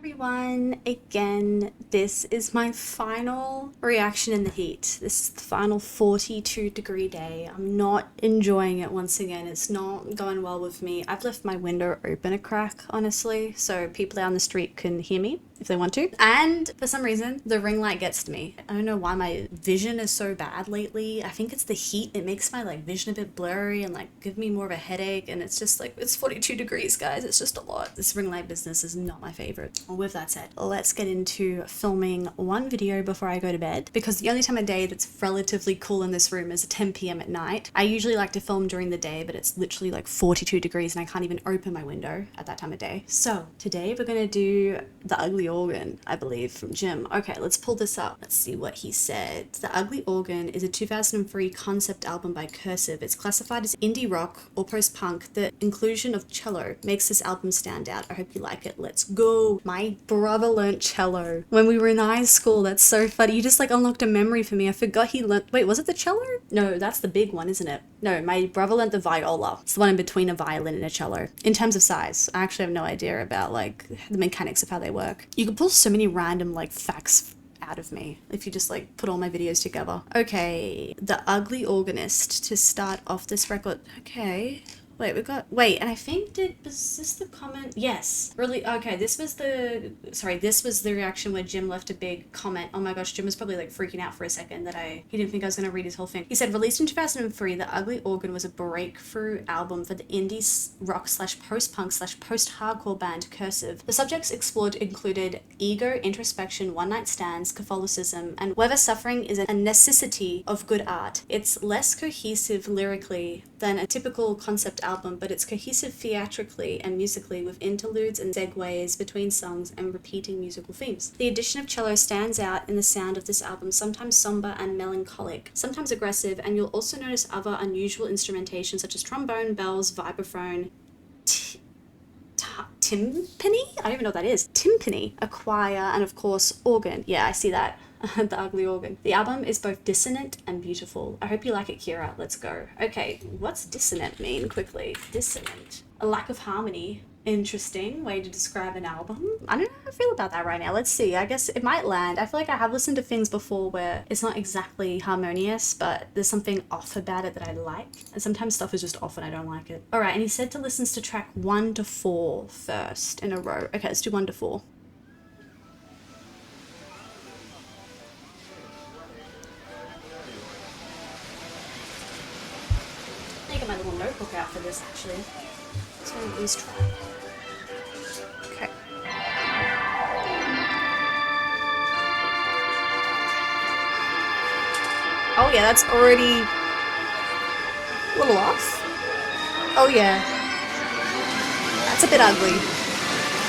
everyone, again, this is my final reaction in the heat. This is the final 42-degree day. I'm not enjoying it once again. It's not going well with me. I've left my window open a crack, honestly, so people down the street can hear me if they want to. And for some reason, the ring light gets to me. I don't know why my vision is so bad lately. I think it's the heat. It makes my vision a bit blurry and give me more of a headache. And it's just it's 42 degrees, guys. It's just a lot. This ring light business is not my favorite. With that said, let's get into filming one video before I go to bed, because the only time of day that's relatively cool in this room is at 10 p.m. at night. I usually like to film during the day, but it's literally 42 degrees and I can't even open my window at that time of day. So today we're gonna do The Ugly Organ, I believe, from Jim. Okay, let's pull this up. Let's see what he said. The Ugly Organ is a 2003 concept album by Cursive. It's classified as indie rock or post-punk. The inclusion of cello makes this album stand out. I hope you like it. Let's go. My brother learnt cello when we were in high school. That's so funny. You just unlocked a memory for me. I forgot he learnt. Wait, was it the cello? No, that's the big one, isn't it? No, my brother learnt the viola. It's the one in between a violin and a cello. In terms of size, I actually have no idea about the mechanics of how they work. You can pull so many random facts out of me if you just put all my videos together. Okay, The Ugly Organist to start off this record. Okay. Wait, and I think was this the comment? Yes. Really? Okay, this was the reaction where Jim left a big comment. Oh my gosh, Jim was probably freaking out for a second that he didn't think I was going to read his whole thing. He said, released in 2003, The Ugly Organ was a breakthrough album for the indie rock / post-punk / post-hardcore band Cursive. The subjects explored included ego, introspection, one-night stands, Catholicism, and whether suffering is a necessity of good art. It's less cohesive lyrically than a typical concept album, but it's cohesive theatrically and musically, with interludes and segues between songs and repeating musical themes. The addition of cello stands out in the sound of this album, sometimes somber and melancholic, sometimes aggressive, and you'll also notice other unusual instrumentation such as trombone, bells, vibraphone, timpani? I don't even know what that is. Timpani, a choir, and of course, organ. Yeah, I see that. The Ugly Organ. The album is both dissonant and beautiful. I hope you like it, Kira. Let's go. Okay, what's dissonant mean quickly? Dissonant. A lack of harmony. Interesting way to describe an album. I don't know how I feel about that right now. Let's see. I guess it might land. I feel like I have listened to things before where it's not exactly harmonious, but there's something off about it that I like. And sometimes stuff is just off and I don't like it. Alright, and he said to listen to track 1 to 4 first in a row. Okay, let's do 1 to 4. I get my little notebook out for this, actually. Let's go to this track. Okay. Oh yeah, that's already a little off. Oh yeah. That's a bit ugly.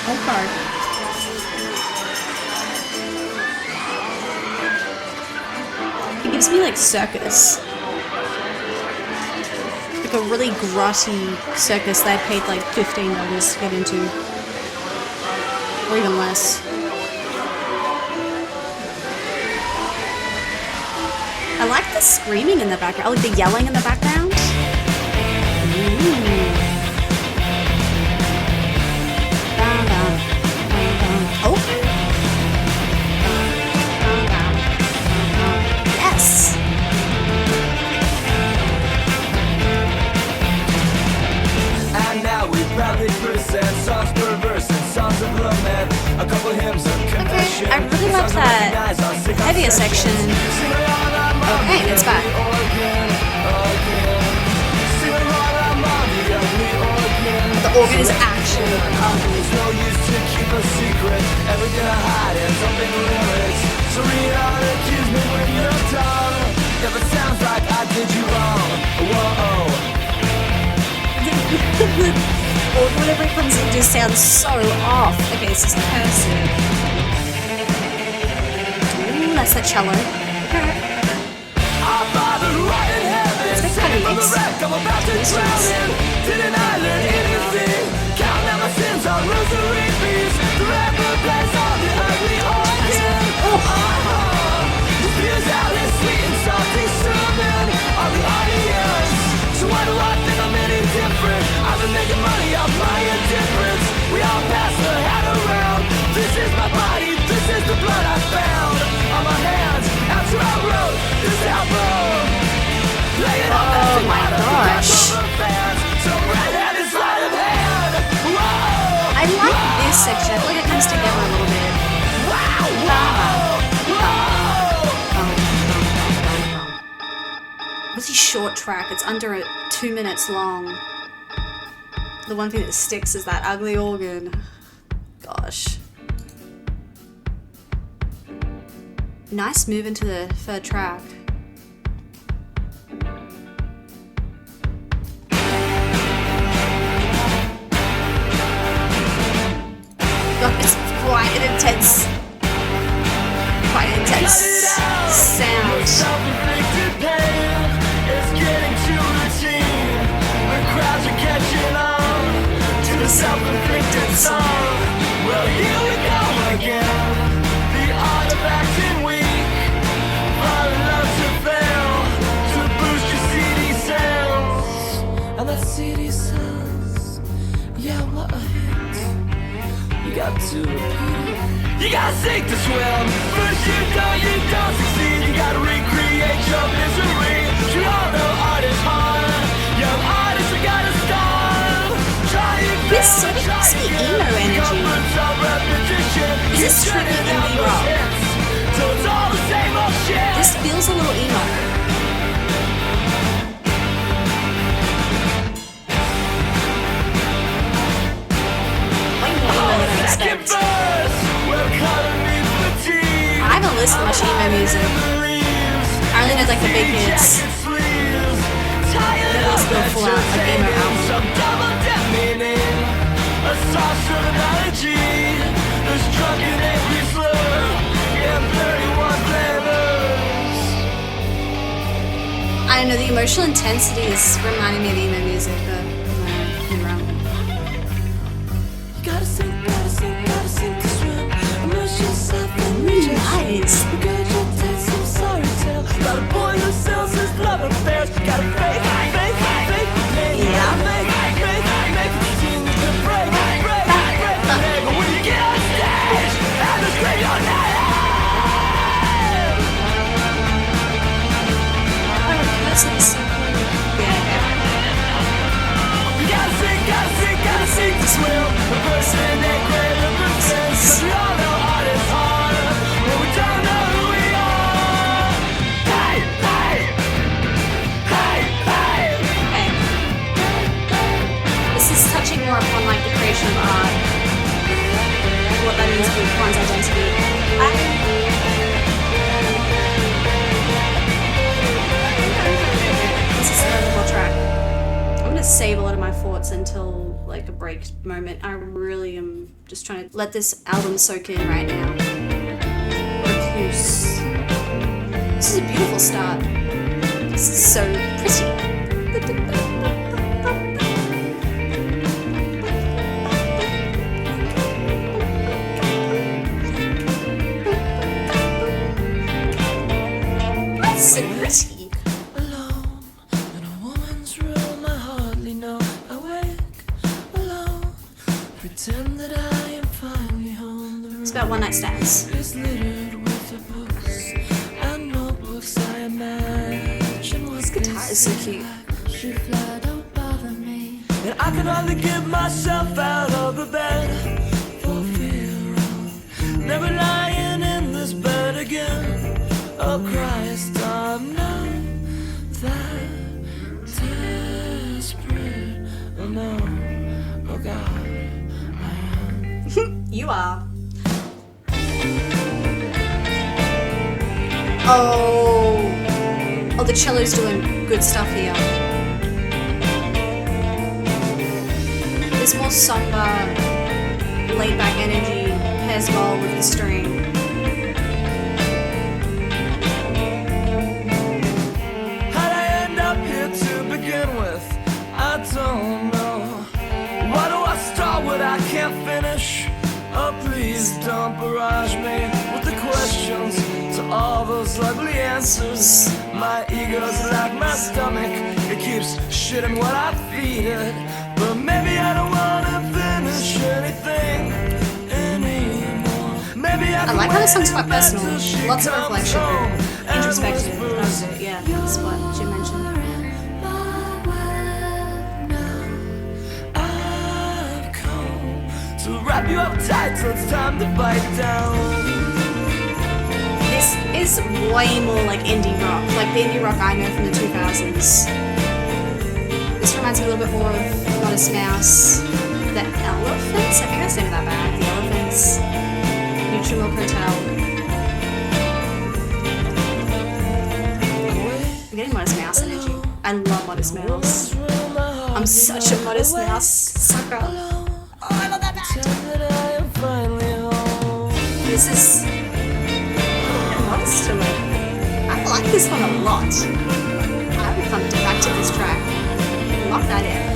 Okay. It gives me circus. A really grotty circus that I paid $15 to get into, or even less. I like the screaming in the background. I like the yelling in the background. Ooh. Oh. Yes. Proudly present songs perverse and songs of lament, a couple hymns of confession. I really love that heavier section. Okay, it's back. The organ is actually There's no use to keep a secret, everything I hide and something lyrics. So read on, accuse me when you're done. If it sounds like I did you wrong, whoa. Or whenever it comes in, just sounds so off. Okay, this is Cursive. Ooh, that's that cello. Okay. It's a bit kind of mixed. Didn't I learn anything? Count out my sins on rosary beads. The rapper plays on the ugly organ. Spews out his sweet and salty sermon on the audience. So why do I think I'm any different? I've been making money off my indifference. We all pass the hat around. This is these together a little bit. What's his short track? It's under 2 minutes long. The one thing that sticks is that ugly organ. Gosh. Nice move into the third track. God, it's quite an intense sound. Self-inflicted pain is getting too routine. The crowds are catching on to the self-inflicted song. Well, here we go again. The art of acting weak. Fall in love to fail to boost your CD sales. And that CD sales, yeah, what a hit. You got to repeat it. You gotta sink to swim. First you don't succeed. You gotta recreate your misery. You all know art is hard. Young artists, we gotta start. Try it. This sort of gives me emo energy. Is this truly indie rock? So it's all the same old shit. This feels a little emo. Way more emo than I expect. I haven't listened to much emo music. I only know like the big hits. Never listened to a full out like emo album. I don't know, the emotional intensity is reminding me of emo music, but I'm wrong. Gotta sink to swim. Immerse yourself in Nice. regurgitate some sorry tale. Got a boy who sells his love affairs. Got a fake. Yeah. Make it seem to break. But when you get on stage, and the scream your name. You gotta sink to swim. The person that great represents. 'Cause we all know art is hard, but we don't know who we are. Hey. This is touching more upon like the creation of art. What that means for one's identity. This is a notable track. I'm gonna save a lot of my thoughts until like a break moment. I really am just trying to let this album soak in right now. Recluse. This is a beautiful start. This is so pretty. That's so pretty. Alone in a woman's room, I hardly know. Awake, alone, pretend that I am finally home. The It's about one night stands. room is littered with the books and notebooks. I imagine what This guitar is so cute. should fly, don't bother me. And I can hardly get myself out of the bed for fear of never lying in this bed again. Oh Christ, I'm not that desperate. Oh no, oh God, I am. You are. Oh, the cello's doing good stuff here. This more somber, laid back energy pairs well with the string. How'd I end up here to begin with? I don't know. Why do I start what I can't finish? Oh, please don't barrage me with the questions to all those ugly answers. My ego's like my stomach, it keeps shitting what I feed it. But maybe I don't wanna finish anything anymore. Maybe I like how the song's quite personal. Lots of reflection, introspective. Yeah, that's what Jim mentioned. I've come to wrap you up tight till it's time to bite down. This is way more like indie rock, like the indie rock I know from the 2000s. This reminds me a little bit more of Modest Mouse. The Elephants? I think that's the name of that band. The Elephants. Nutrimilk Hotel. I'm getting Modest Mouse energy. I love Modest Mouse. I'm such a Modest Mouse sucker. Oh, I love that band. This is modest to it. I like this one a lot. I will come back to this track. Lock that in.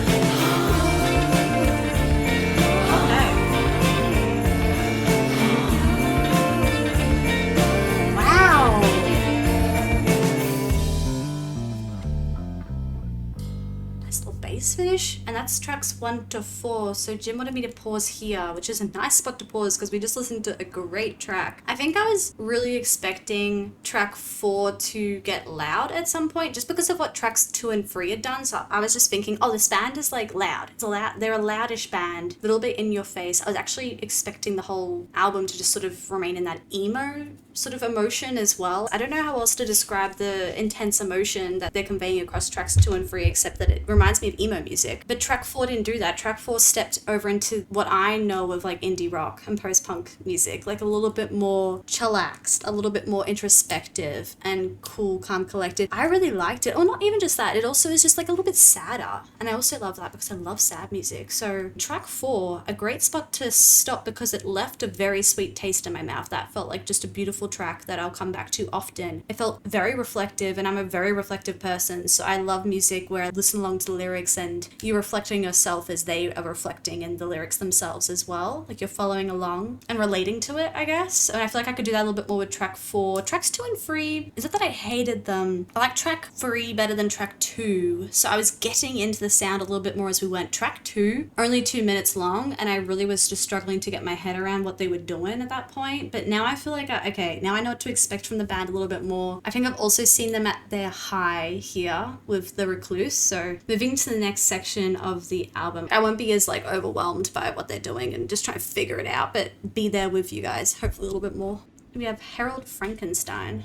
Finish, and that's tracks 1 to 4. So Jim wanted me to pause here, which is a nice spot to pause because we just listened to a great track. I think I was really expecting track 4 to get loud at some point just because of what tracks 2 and 3 had done. So I was just thinking, oh, this band is like loud. They're a loudish band, a little bit in your face. I was actually expecting the whole album to just sort of remain in that emo sort of emotion as well. I don't know how else to describe the intense emotion that they're conveying across tracks 2 and 3 except that it reminds me of emo music. But track 4 didn't do that. Track 4 stepped over into what I know of like indie rock and post-punk music, like a little bit more chillaxed, a little bit more introspective and cool, calm, collected. I really liked it. Or not even just that, it also is just like a little bit sadder. And I also love that because I love sad music. So track 4, a great spot to stop because it left a very sweet taste in my mouth. That felt like just a beautiful track that I'll come back to often. It felt very reflective and I'm a very reflective person. So I love music where I listen along to the lyrics and you're reflecting yourself as they are reflecting in the lyrics themselves as well. Like you're following along and relating to it, I guess. And I feel like I could do that a little bit more with track 4. Tracks 2 and 3, is it that I hated them? I like track 3 better than track 2. So I was getting into the sound a little bit more as we went. Track 2, only 2 minutes long, and I really was just struggling to get my head around what they were doing at that point. But now I feel like, okay, now I know what to expect from the band a little bit more. I think I've also seen them at their high here with the Recluse. So moving to the next section of the album, I won't be as like overwhelmed by what they're doing and just try to figure it out, but be there with you guys, hopefully a little bit more. We have Herald Frankenstein.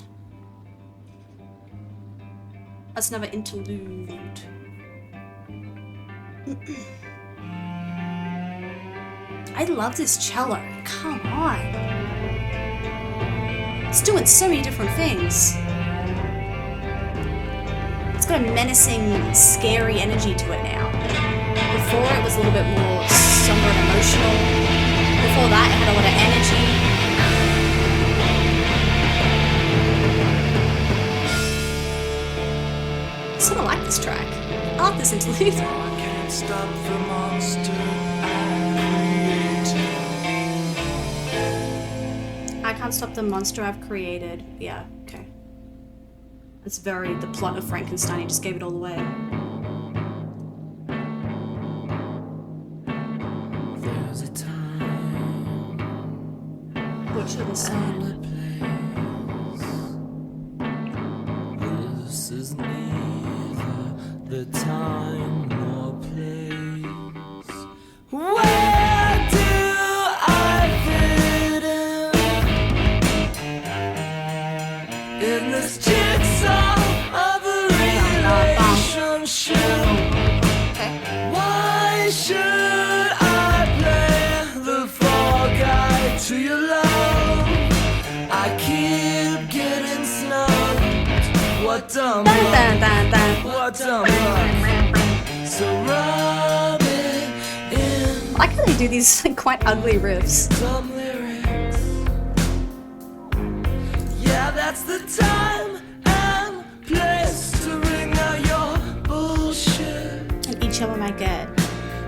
That's another interlude. I love this cello. Come on. It's doing so many different things. It's got a menacing, scary energy to it now. Before it was a little bit more somber and emotional. Before that it had a lot of energy. I sort of like this track. I like this interlude. I can't stop the monster I can't stop the monster I've created. Yeah, okay. It's very the plot of Frankenstein. He just gave it all away. There's a time. Butcher the sound. This is neither the time nor place. Where do I fit in this jigsaw of a relationship? Okay. Why should I play the fall guy to your love? I keep getting snubbed. What dumb luck? What dumb luck? So rub it in. I like how they do these like, quite ugly riffs. Some lyrics. Yeah, that's the time and place to ring out your bullshit. And each album I get.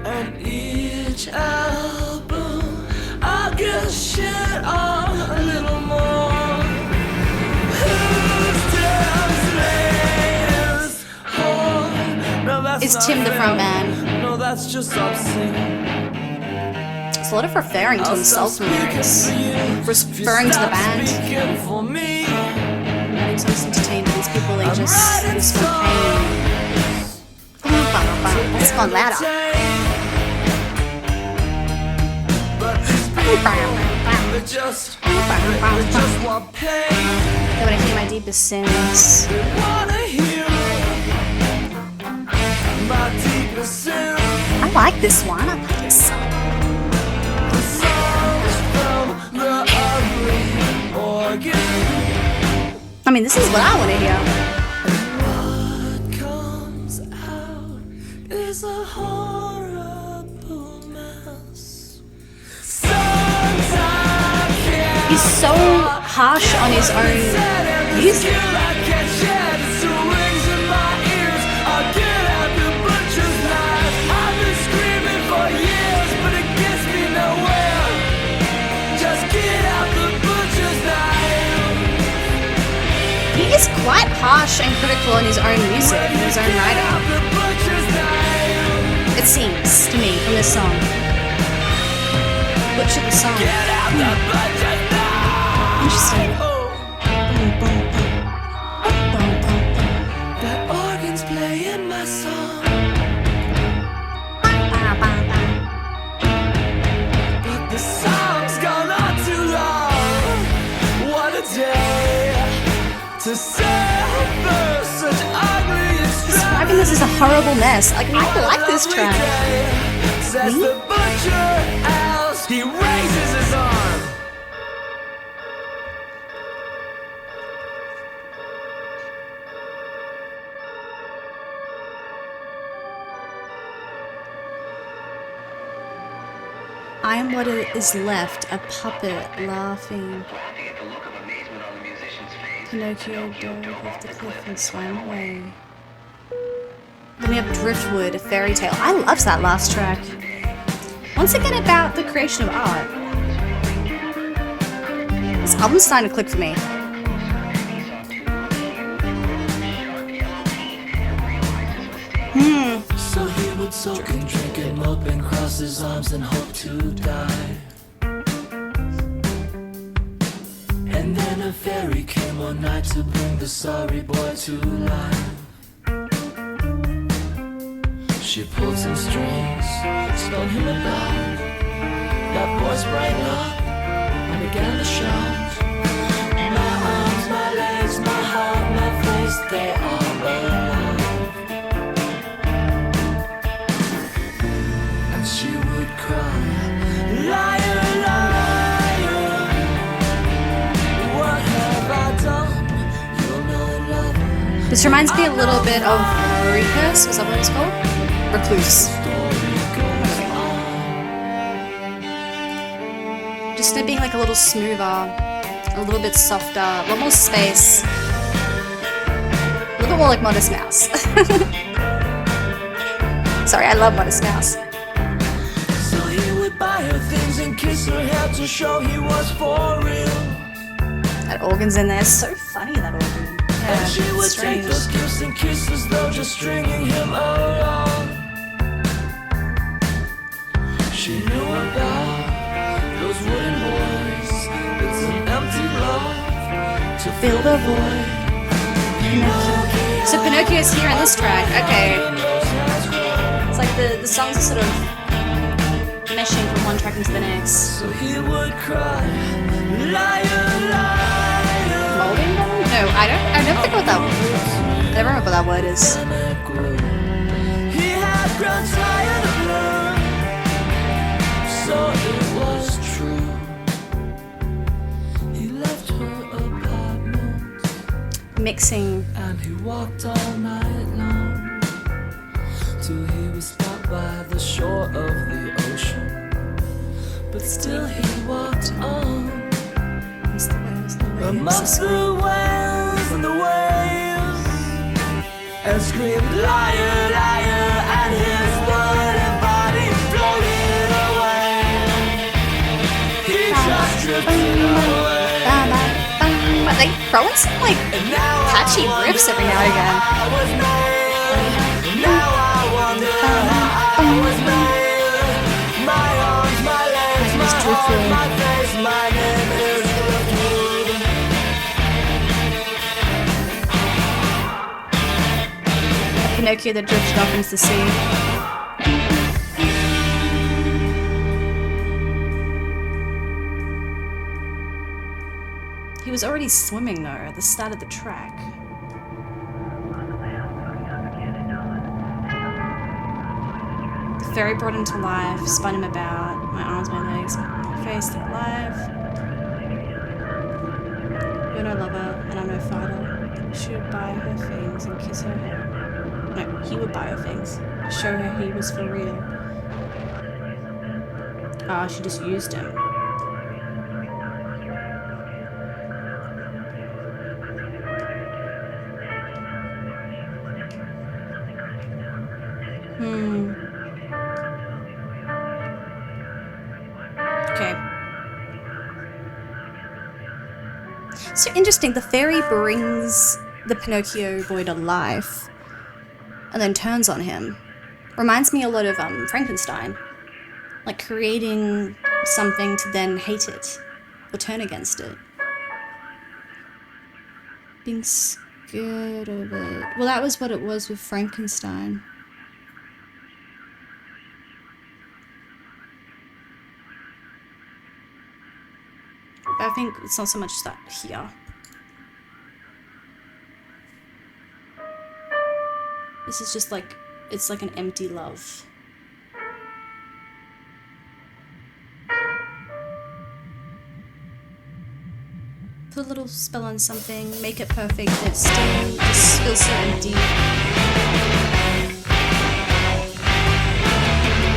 And each album I'll get shit on a little more. Whose translator's whore? No, that's Is not Tim the fair. front man? No, that's just obscene. It's a lot of referring to I'll himself stop in the lyrics. speaking for you. Referring to the band. Speaking for me. Having some entertainment. These people, they I'm just writing this one pain. That's gone louder. But these just want pain. They want to hear my deepest sins. They wanna hear my deepest sins. I like this one. I like this song. The songs from the Ugly Organist. I mean, this is what I want to hear. What comes out is a horrible mess. Songs I can't. He's so harsh on his own music. I can't shed. It still rings in my ears. I'll get out the butcher's knife. I've been screaming for years, but it gets me nowhere. Just get out the butcher's knife. He is quite harsh and critical on his own music and his own writing. The butcher's knife. It seems to me from this song. Butcher the song. Get out the butcher's knife. Interesting. Oh, that organ's playing my song. But the song's gone on too long. What a day to suffer such ugly Describing this as a horrible mess. Like, I like this track. Says the butcher else. He raises his arm. I am what is left, a puppet laughing. Pinocchio dove off the cliff and swam away. Then we have Driftwood, a fairy tale. I loved that last track. Once again, about the creation of art. This album's starting to click for me. So he would soak and drink and mope and cross his arms and hope to die. And then a fairy came one night to bring the sorry boy to life. She pulled some strings, spun him about. That boy sprang up and began to shout. My arms, my legs, my heart, my face, they all alive. She would cry, liar, liar, what have I done? You're no lover. This reminds me a little bit of Recluse. Was that what it's called? Recluse. Just it being like a little smoother, a little bit softer, a lot more space. A little bit more like Modest Mouse. Sorry, I love Modest Mouse. So he would buy her things and kiss her hair to show he was for real. That organ's in there. It's so funny, that organ. Yeah, And she would it's take strange. those gifts and kisses, though just stringing him along. She knew about those wooden boys. It's an empty love to fill the void. So Pinocchio's here in this track. Okay. It's like the songs are sort of meshing from one track into the next. So he would cry, liar, liar. Molding them? No, I never think what that word. I never remember what that word is. He had grown tired of her, so it was true. He left her apartment Mixing. and he walked all night long till he was stopped by the shore of the ocean. But still he walked on What's the way? amongst the whales and the waves, and screamed liar, liar, and his wooden body floated away. He just drifted away. But they throw in some like And now catchy riffs every now and again. I was made. Now I wonder how I was made. My arms, my legs, my heart, my face, my name is Driftwood. Pinocchio that drifted off into the sea. He was already swimming though at the start of the track. The fairy brought him to life, spun him about, my arms, my legs, my face, they're alive. You're no lover, and I'm no fighter. She would buy her things and kiss her. No, he would buy her things. Show her he was for real. Ah, she just used him. Okay. So interesting, the fairy brings the Pinocchio boy to life and then turns on him. Reminds me a lot of Frankenstein. Like creating something to then hate it or turn against it. Being scared of it. Well, that was what it was with Frankenstein. I think it's not so much that here. This is just like, it's like an empty love. Put a little spell on something, make it perfect, it still just feels so empty.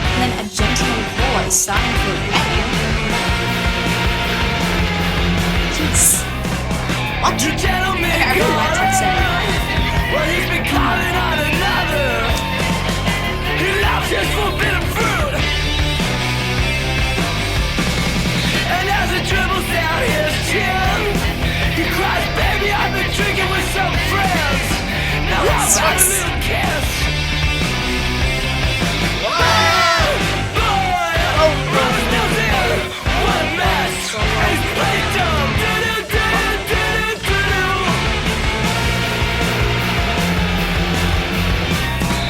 And then a gentleman chord starting for a bang. Jeez. What? Okay, I really like that sound. Well, he's been calling on another. He loves his forbidden fruit. And as it dribbles down his chin, he cries, baby, I've been drinking with some friends. Now how about a little kiss? Oh, boy, Robin knows it. One mess, and he's played dumb.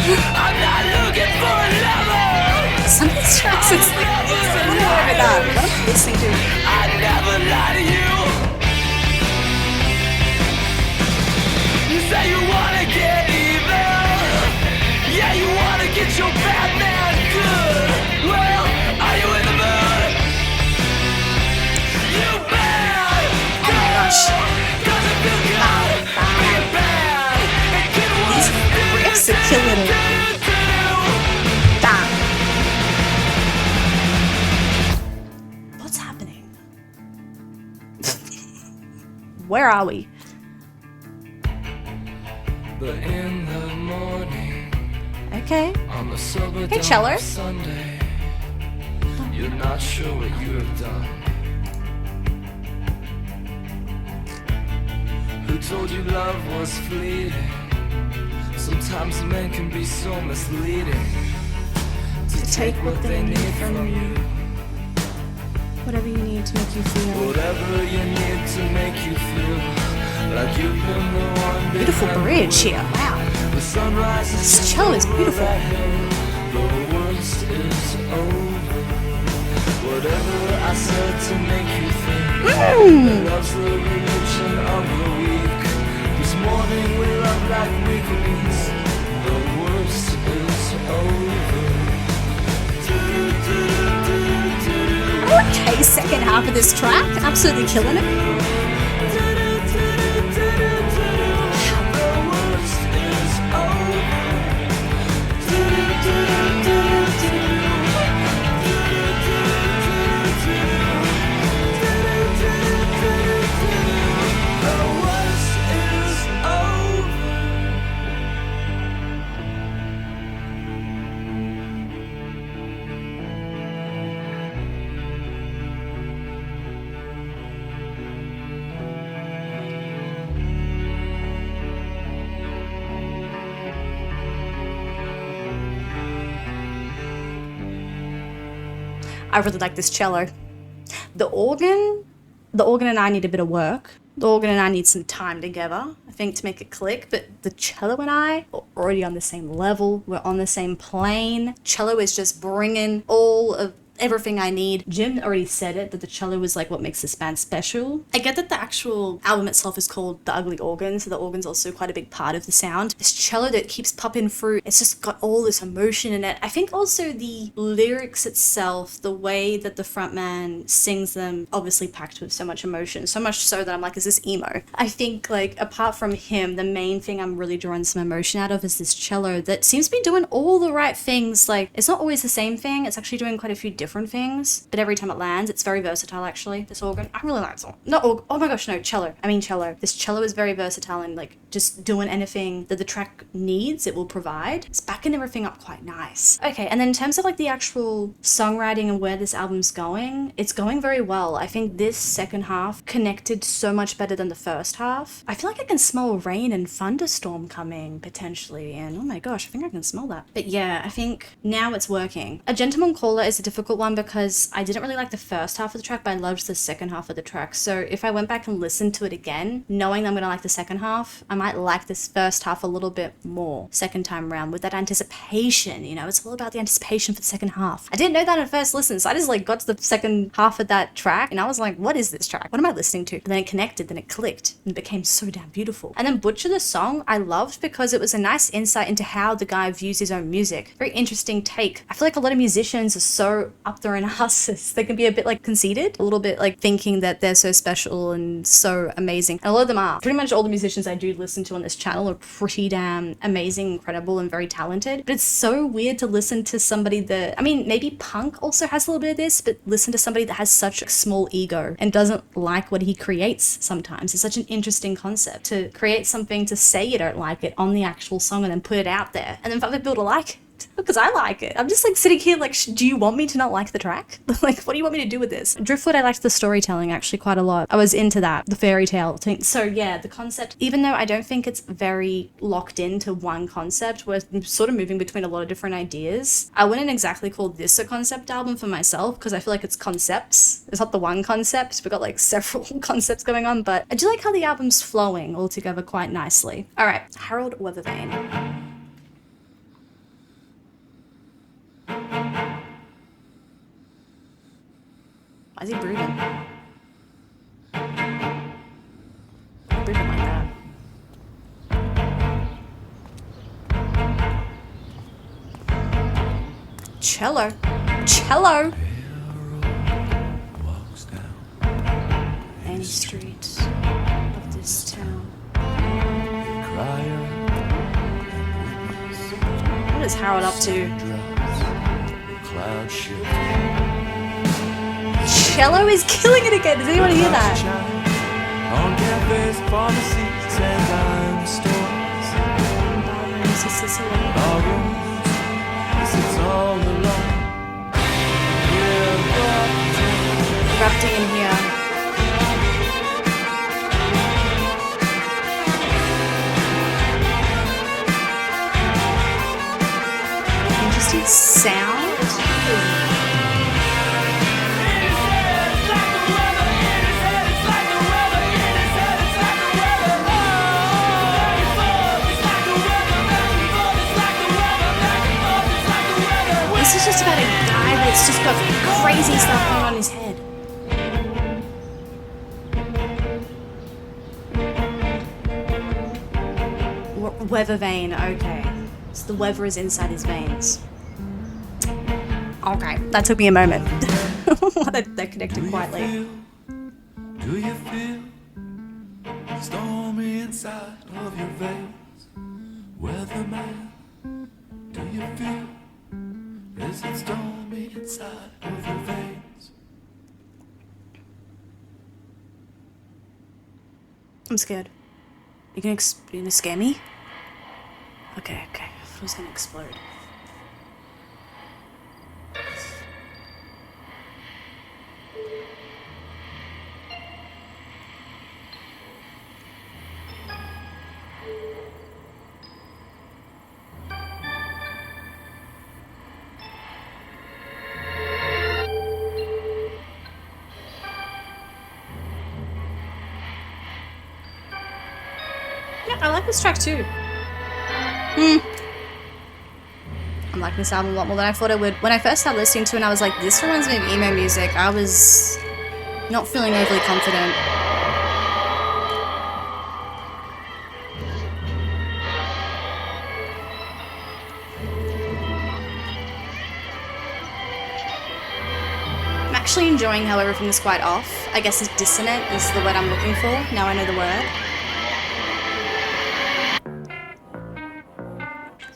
I'm not looking for a lover. Some of these tracks, it's like, I don't know where that. What am I listening to? I never lie to you. You say you wanna get even. Yeah, you wanna get your Batman good. Well, are you in the mood? You bad. Oh my gosh. Does it feel good? Being bad. And get These riffs are killing it. Bam. What's happening? Where are we? But in the morning, Okay. on the sober Okay, dawn cello. of Sunday, you're not sure what you have done. Who told you love was fleeting? Sometimes men can be so misleading. To Take what they need from you. Whatever you need to make you feel. Whatever you need to make you feel like you've been the one. Beautiful bridge here. Wow. The sunrise is This cello is beautiful. the worst is over. Whatever I said to make you think. Love's the religion of the weak. This morning we love like weaklings. The worst is over. Okay, second half of this track. Absolutely killing it. I really like this cello. The organ and I need a bit of work. The organ and I need some time together, I think, to make it click. But the cello and I are already on the same level. We're on the same plane. Cello is just bringing all of everything I need. Jim already said it, that the cello is like what makes this band special. I get that the actual album itself is called The Ugly Organ, so the organ's also quite a big part of the sound. This cello that keeps popping through, it's just got all this emotion in it. I think also the lyrics itself, the way that the frontman sings them, obviously packed with so much emotion, so much so that I'm like, is this emo? I think like apart from him, the main thing I'm really drawing some emotion out of is this cello that seems to be doing all the right things. Like, it's not always the same thing, it's actually doing quite a few different things, but every time it lands, it's very versatile actually, this organ. I really like this one. Not organ, oh my gosh, no, cello. I mean cello. This cello is very versatile and like just doing anything that the track needs, it will provide. It's backing everything up quite nice. Okay, and then in terms of like the actual songwriting and where this album's going, it's going very well. I think this second half connected so much better than the first half. I feel like I can smell rain and thunderstorm coming potentially, and oh my gosh, I think I can smell that. But yeah, I think now it's working. A Gentleman Caller is a difficult one because I didn't really like the first half of the track, but I loved the second half of the track. So if I went back and listened to it again, knowing I'm gonna like the second half, I might like this first half a little bit more second time around with that anticipation, you know, it's all about the anticipation for the second half. I didn't know that at first listen, so I just like got to the second half of that track and I was like, what is this track? What am I listening to? And then it connected, then it clicked and it became so damn beautiful. And then Butcher the song I loved because it was a nice insight into how the guy views his own music. Very interesting take. I feel like a lot of musicians are so up their own asses. They can be a bit like conceited, a little bit like thinking that they're so special and so amazing. And a lot of them are. Pretty much all the musicians I do listen to on this channel are pretty damn amazing, incredible, and very talented. But it's so weird to listen to somebody that, I mean, maybe punk also has a little bit of this, but listen to somebody that has such a small ego and doesn't like what he creates sometimes. It's such an interesting concept to create something, to say you don't like it on the actual song and then put it out there. And then for other people to like it. Because I like it. I'm just like sitting here like, do you want me to not like the track? Like, what do you want me to do with this? Driftwood, I liked the storytelling actually quite a lot. I was into that, the fairy tale thing. So yeah, the concept, even though I don't think it's very locked into one concept, we're sort of moving between a lot of different ideas. I wouldn't exactly call this a concept album for myself because I feel like it's concepts. It's not the one concept. We've got like several concepts going on, but I do like how the album's flowing all together quite nicely. All right, Herald, Weathervein. Why is he brooding? Brooding like that. Cello. Cello. Any streets of this town. What is Harold up to? Cello is killing it again. Does anyone hear that? On cafes, pharmacies, and dime stores. Erupting in here. Interesting sound. This is just about a guy that's just got crazy stuff going on his head. Weathervein, okay. So the weather is inside his veins. Okay, that took me a moment. They're connected quietly. Do you feel stormy inside of your veins? Weatherman, do you feel? Is it stormy inside of your veins? I'm scared. You gonna scare me? Okay. I thought it was gonna explode. I like this track too. I'm I'm liking this album a lot more than I thought I would. When I first started listening to it, I was like, this reminds me of emo music. I was not feeling overly confident. I'm actually enjoying how everything is quite off. I guess it's dissonant is the word I'm looking for. Now I know the word.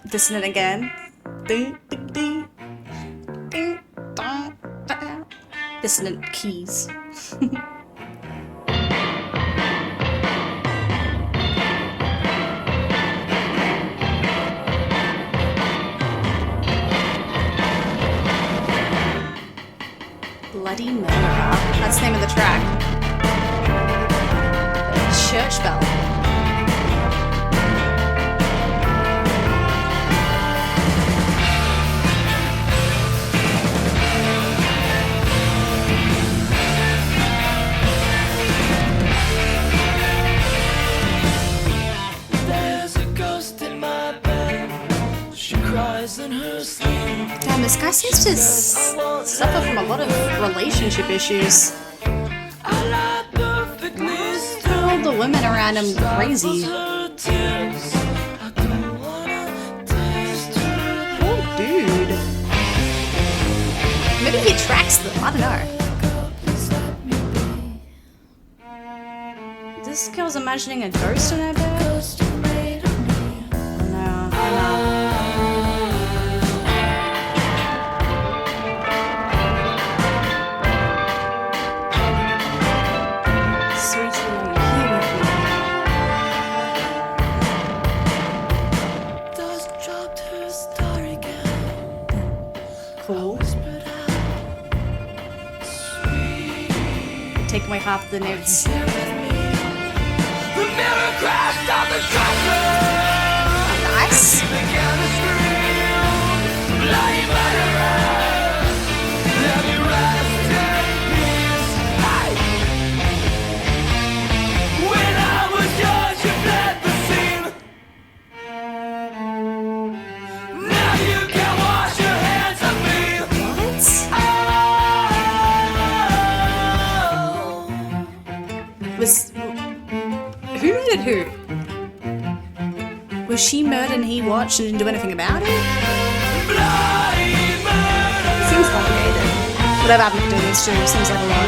Dissonant again. Dissonant keys. Bloody Murderer. That's the name of the track. Church bell. Damn, this guy seems to suffer from a lot of relationship issues. All the women around him crazy. Oh, dude. Maybe he attracts them, I don't know. This girl's imagining a ghost in her bed? No, I know. Take away half the notes. The mirror crashed on the nice. When I was yours, you fled the scene. Now you can wash your hands of me. Who murdered who? Was she murdered and he watched and didn't do anything about it? Seems complicated. Whatever happened to doing this too, seems like a lot.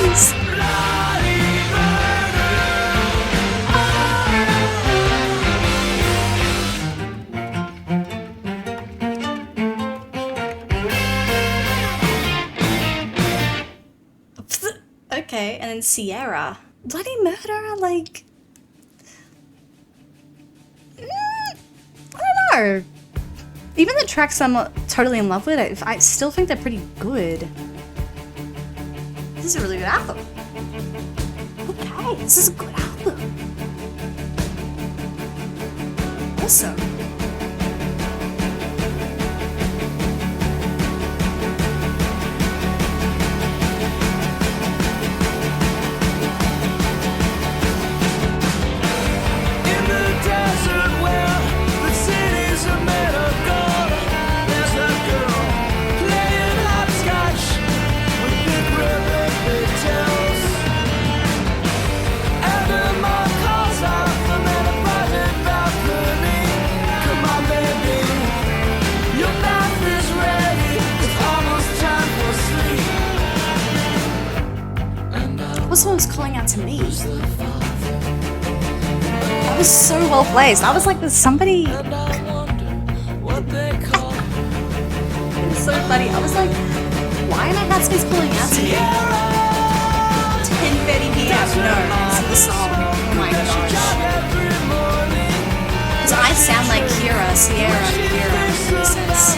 Nice. Okay, and then Sierra. Bloody Murderer, like... I don't know. Even the tracks I'm not totally in love with, I still think they're pretty good. This is a really good album. Okay, this is a good album. Awesome. Someone was calling out to me. That was so well placed. I was like, there's somebody. It was so funny. I was like, why are my housemates calling out to me? 10:30 p.m. No, it's the song. Oh my gosh. Because I sound like Sierra in a sense.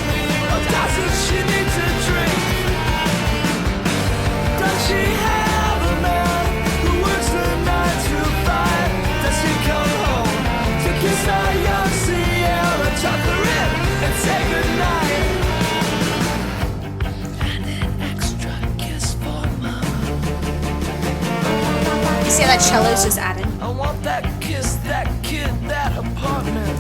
cello's just added. I want that kiss, that kid, that apartment.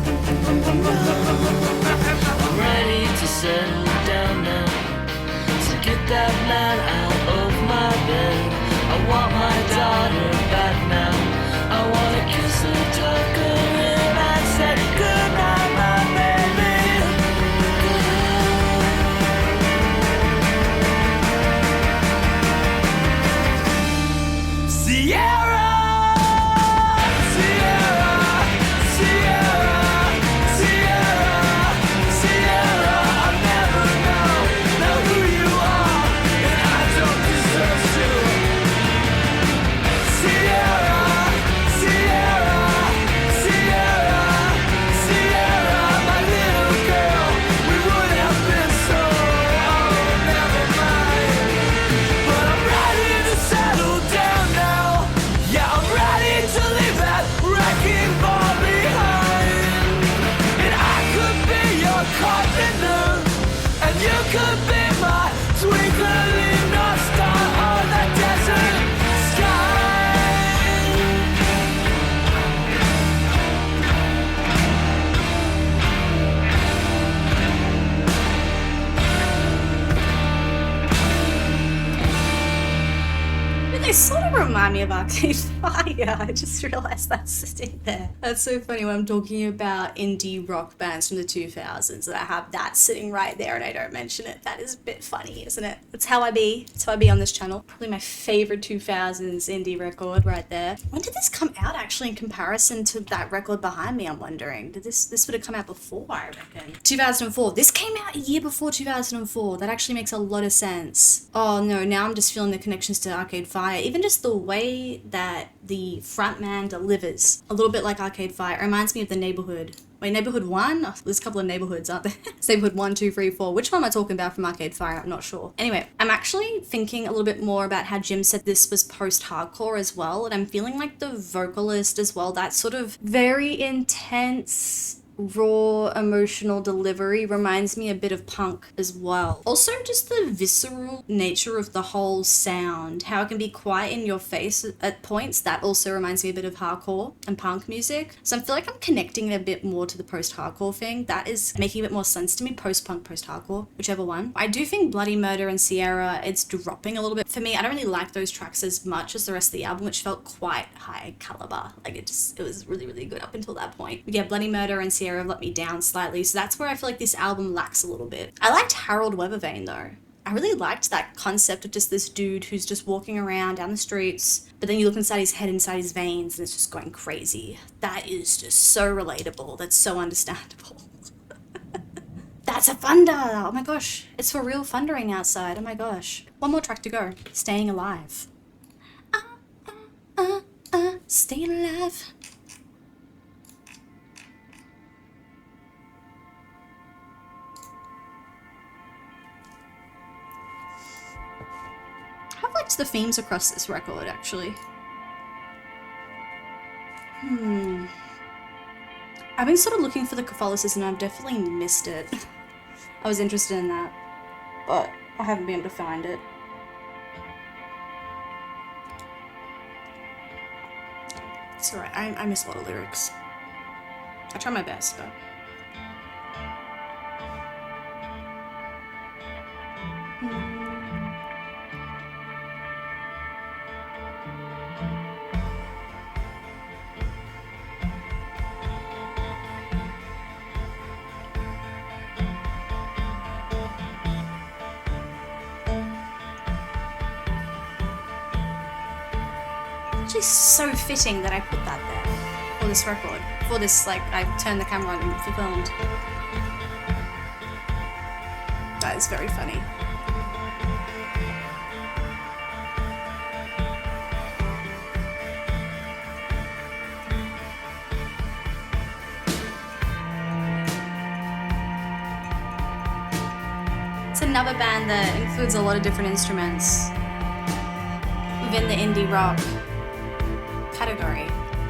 I'm ready to settle down now. So get that man out of my bed. I want my daughter back now. I wanna kiss her, tuck her in, and say goodnight, my baby. Sierra! They sort of remind me of Arcade Fire. I just realized that's sitting there. That's so funny when I'm talking about indie rock bands from the 2000s and I have that sitting right there and I don't mention it. That is a bit funny, isn't it? That's how I be. That's how I be on this channel. Probably my favorite 2000s indie record right there. When did this come out actually in comparison to that record behind me, I'm wondering? Did this would have come out before, I reckon. 2004. This came out a year before 2004. That actually makes a lot of sense. Oh no, now I'm just feeling the connections to Arcade Fire. Even just the way that the frontman delivers, a little bit like Arcade Fire, it reminds me of The Neighborhood. Wait, Neighborhood 1? Oh, there's a couple of neighborhoods, aren't there? It's Neighborhood 1, 2, 3, 4. Which one am I talking about from Arcade Fire? I'm not sure. Anyway, I'm actually thinking a little bit more about how Jim said this was post-hardcore as well, and I'm feeling like the vocalist as well, that sort of very intense, raw emotional delivery reminds me a bit of punk as well. Also just the visceral nature of the whole sound, how it can be quite in your face at points, that also reminds me a bit of hardcore and punk music. So I feel like I'm connecting it a bit more to the post-hardcore thing. That is making a bit more sense to me, post-punk, post-hardcore, whichever one. I do think Bloody Murder and Sierra, it's dropping a little bit for me. I don't really like those tracks as much as the rest of the album, which felt quite high caliber. Like it was really, really good up until that point. But yeah, Bloody Murder and Sierra have let me down slightly, so that's where I feel like this album lacks a little bit. I liked Herald Weathervein though. I really liked that concept of just this dude who's just walking around down the streets, but then you look inside his head, inside his veins, and it's just going crazy. That is just so relatable. That's so understandable. That's a thunder! Oh my gosh. It's for real thundering outside. Oh my gosh. One more track to go. Staying Alive. Staying alive. I've liked the themes across this record, actually. I've been sort of looking for the Catholicism and I've definitely missed it. I was interested in that, but I haven't been able to find it. It's alright, I miss a lot of lyrics. I try my best, but... actually so fitting that I put that there for this record. For this, like, I turned the camera on and filmed. That is very funny. It's another band that includes a lot of different instruments within the indie rock category.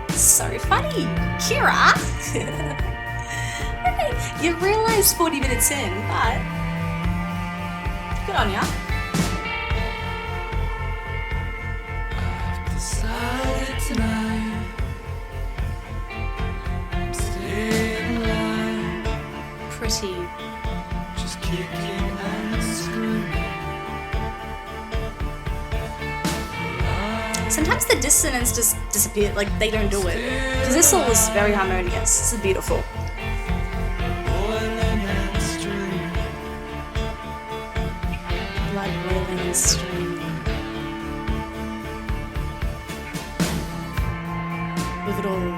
So funny! Kira! You realise 40 minutes in, but good on ya. I've decided tonight. I'm staying alive, Pretty. just kicking and screaming. Sometimes the dissonance just disappears, like they don't do it. Because this all is very harmonious. This is beautiful. Boiling and streaming. Blood boiling and streaming. With it all.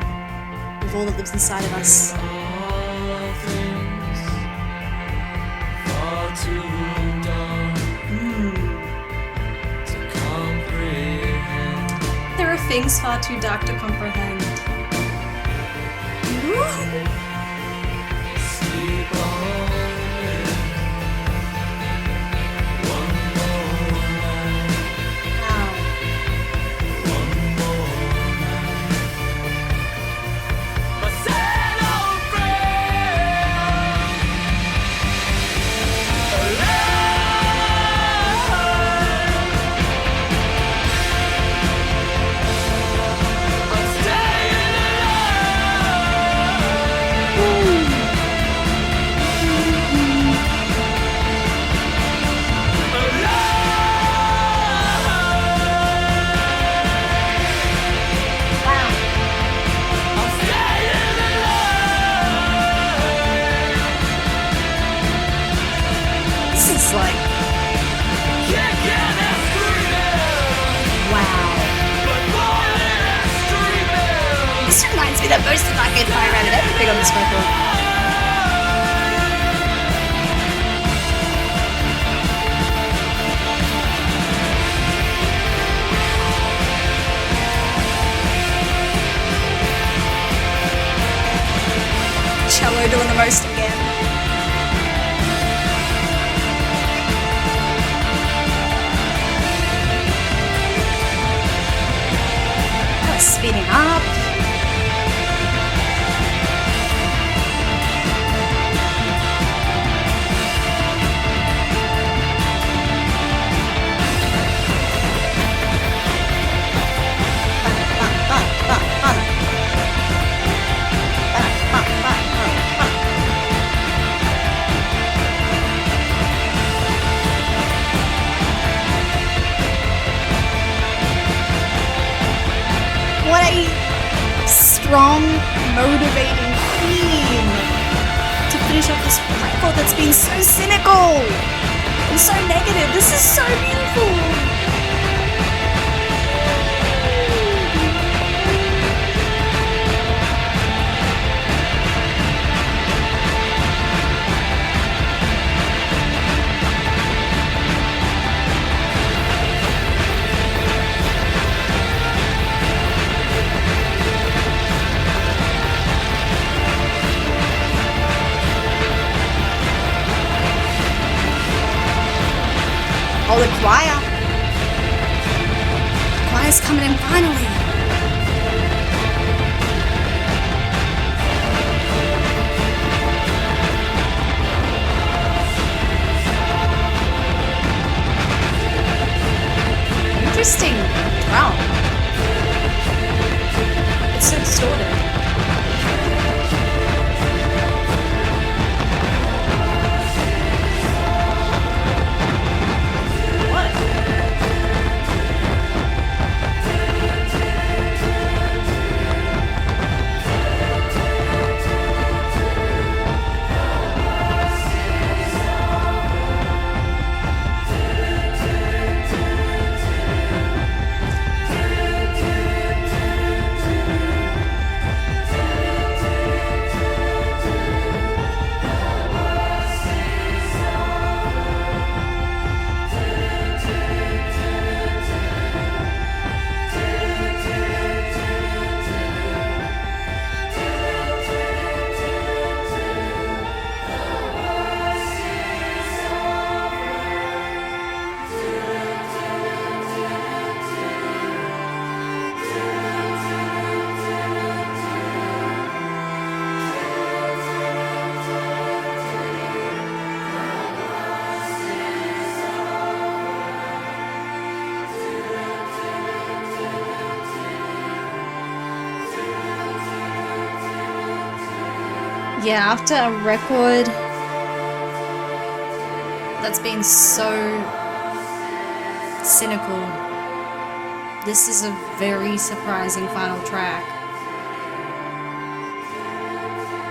With all that lives inside of us. All things far too dark to comprehend. There are things far too dark to comprehend. Sleep on it. One more night. Wow. One more night. My sad old friend. I'm staying Wow. I'm staying This is like, kicking and screaming, wow. but boiling and streaming. This reminds me that most of my good fire around and everything on this record. Cello doing the most again. Oh, speeding up. What a strong, motivating theme to finish off this record that's been so cynical and so negative. This is so beautiful. Oh, the choir. The choir's coming in finally. Interesting drum. It's so distorted. What? Yeah, after a record that's been so cynical, this is a very surprising final track.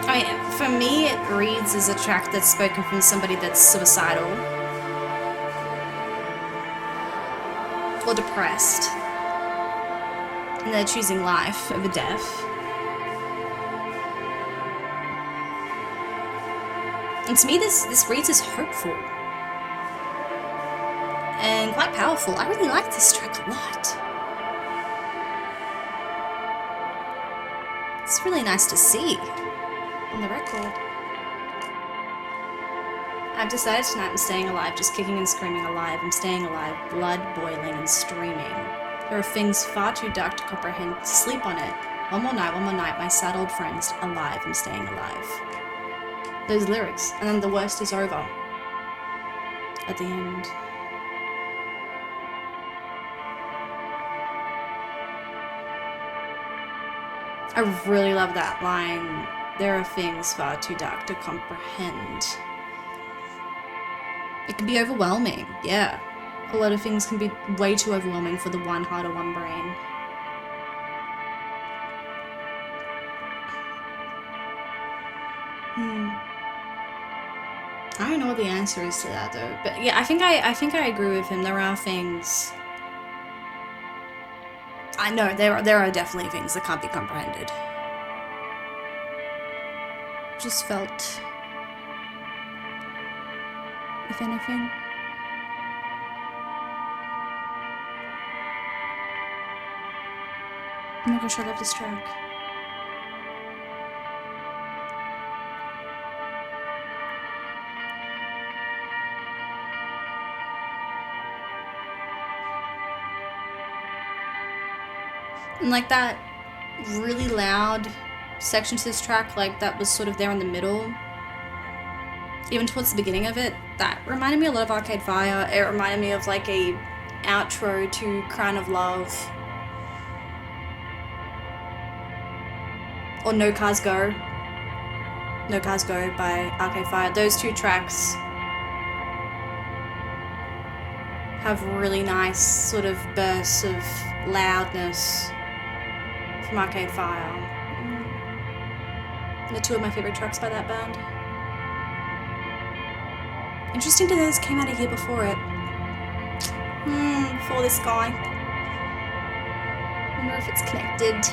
I mean, for me, it reads as a track that's spoken from somebody that's suicidal or depressed, and they're choosing life over death. And to me, this reads as hopeful and quite powerful. I really like this track a lot. It's really nice to see on the record. I've decided tonight I'm staying alive, just kicking and screaming alive. I'm staying alive, blood boiling and streaming. There are things far too dark to comprehend. Sleep on it. One more night, my sad old friends. Alive, I'm staying alive. Those lyrics, and then the worst is over at the end. I really love that line. There are things far too dark to comprehend. It can be overwhelming, yeah. A lot of things can be way too overwhelming for the one heart or one brain. I don't know what the answer is to that though, but yeah, I think I agree with him. There are things. I know there are definitely things that can't be comprehended. Just felt, if anything. Oh my gosh, I love this track. And like that really loud section to this track, like that was sort of there in the middle, even towards the beginning of it, that reminded me a lot of Arcade Fire. It reminded me of like a outro to Crown of Love or No Cars Go by Arcade Fire. Those two tracks have really nice sort of bursts of loudness from Arcade Fire. They're two of my favourite tracks by that band. Interesting to know this came out a year before it. Before this guy. I wonder if it's connected.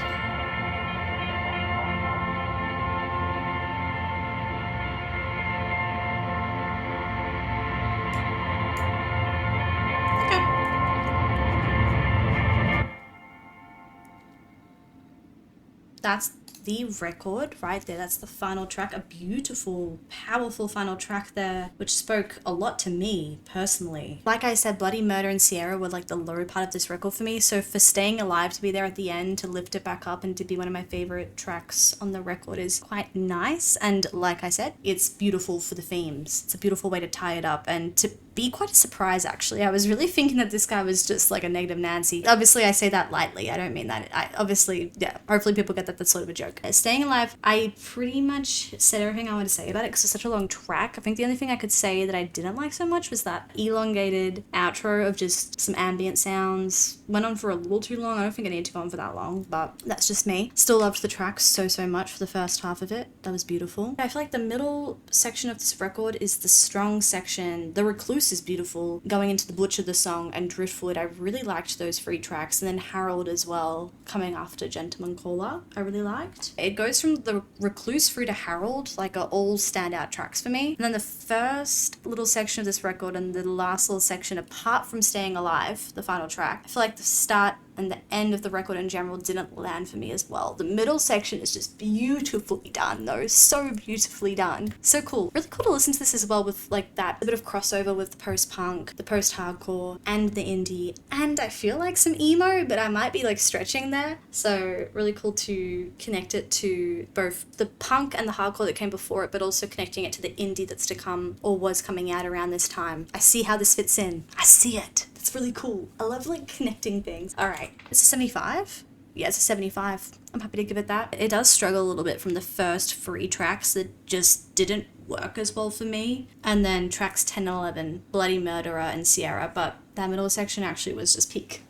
That's the record right there. That's the final track. A beautiful, powerful final track there, which spoke a lot to me personally. Like I said, Bloody Murder and Sierra were like the low part of this record for me, so for Staying Alive to be there at the end, to lift it back up and to be one of my favorite tracks on the record is quite nice. And like I said, it's beautiful for the themes. It's a beautiful way to tie it up and to be quite a surprise, actually. I was really thinking that this guy was just like a negative Nancy. Obviously, I say that lightly. I don't mean that. Obviously, hopefully people get that that's sort of a joke. Staying Alive, I pretty much said everything I want to say about it because it's such a long track. I think the only thing I could say that I didn't like so much was that elongated outro of just some ambient sounds. Went on for a little too long. I don't think I need to go on for that long, but that's just me. Still loved the track so much for the first half of it. That was beautiful. I feel like the middle section of this record is the strong section. The Recluse is beautiful, going into the Butcher the song and Driftwood. I really liked those three tracks, and then Herald as well, coming after Gentleman Caller, I really liked. It goes from the Recluse through to Herald, like are all standout tracks for me. And then the first little section of this record and the last little section, apart from Staying Alive, the final track, I feel like the start and the end of the record in general didn't land for me as well. The middle section is just beautifully done though, so beautifully done. So cool. Really cool to listen to this as well with like that, a bit of crossover with the post-punk, the post-hardcore, and the indie, and I feel like some emo, but I might be like stretching there. So really cool to connect it to both the punk and the hardcore that came before it, but also connecting it to the indie that's to come or was coming out around this time. I see how this fits in. I see it. It's really cool. I love like connecting things. All right, this is 75. yeah, it's a 75. I'm happy to give it that. It does struggle a little bit from the first 3 tracks that just didn't work as well for me. And then tracks 10 and 11, Bloody Murderer and Sierra, but that middle section actually was just peak.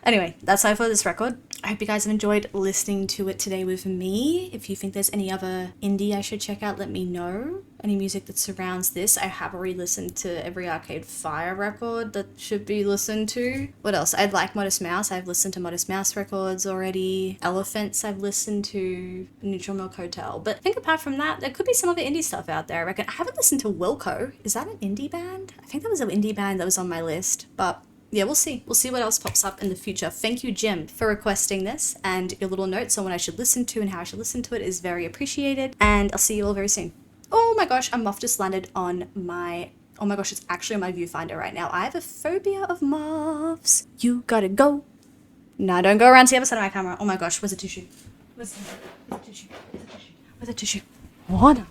Anyway, that's all for this record. I hope you guys have enjoyed listening to it today with me. If you think there's any other indie I should check out, let me know. Any music that surrounds this. I have already listened to every Arcade Fire record that should be listened to. What else? I'd like Modest Mouse. I've listened to Modest Mouse records already. Elephants I've listened to. Neutral Milk Hotel. But I think apart from that, there could be some other indie stuff out there. I reckon. I haven't listened to Wilco. Is that an indie band? I think that was an indie band that was on my list. But yeah, we'll see. We'll see what else pops up in the future. Thank you, Jim, for requesting this, and your little notes on what I should listen to and how I should listen to it is very appreciated, and I'll see you all very soon. Oh my gosh, a moth just landed on my... Oh my gosh, it's actually on my viewfinder right now. I have a phobia of moths. You gotta go. No, don't go around to the other side of my camera. Oh my gosh, where's the tissue? Where's the tissue? Where's the tissue? Where's the tissue? Water.